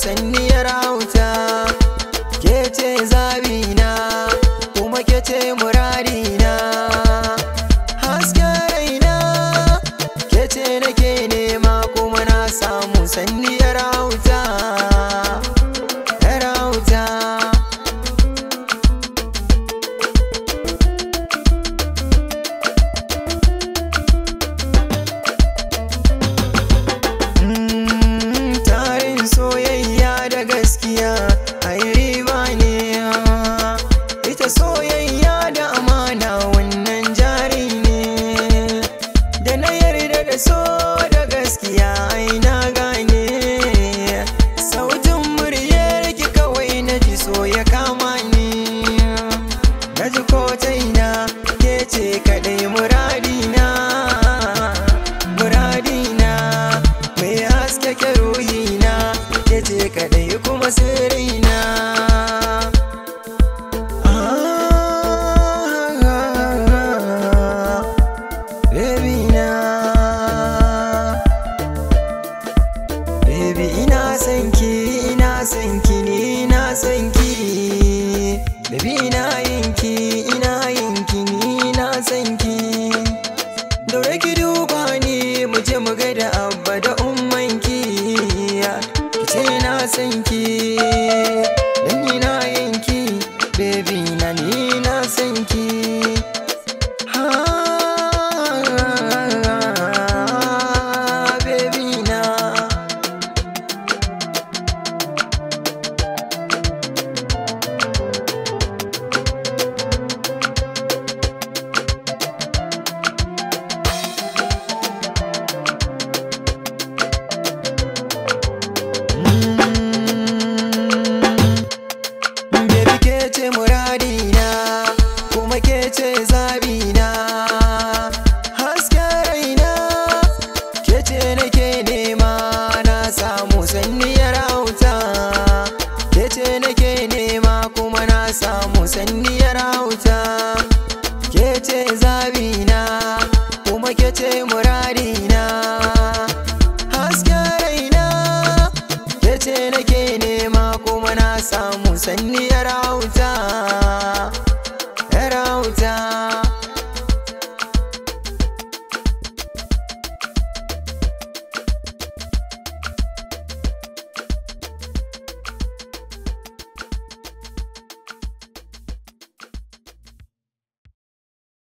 sanniyar auta. Ke ce zabina kuma ke ce muradina, hasken raina ke ce nake nema kuma na samu sanniyar auta. Soyayya da amana wannan jari ne, da na yarda da so da gaskiya ai na gane. Sautin muryar ki kawai na ji so ya kama ni, na ji ko ta ina ke ce kaɗai muradina, muradina mai haskake ruhina, ke ce kaɗai kuma sirrina. Baby ina son ki, ina son ki, ni ina son ki. Baby ina yin ki, ina yin ki, ni ina son ki. Daure ki duba ni mu je mu ga da abba da umman ki, ki ce ina son ki dan ina yin ki. Baby na ni ina son ki. Muradina kuma ke ce zabina, hasken raina ke ce nake nema na samu sanniyar auta. Ke ce nake nema kuma na samu sanniyar auta. Ke ce zabina kuma ke ce muradina, hasken raina ke ce nake nema kuma na samu sanniyar auta.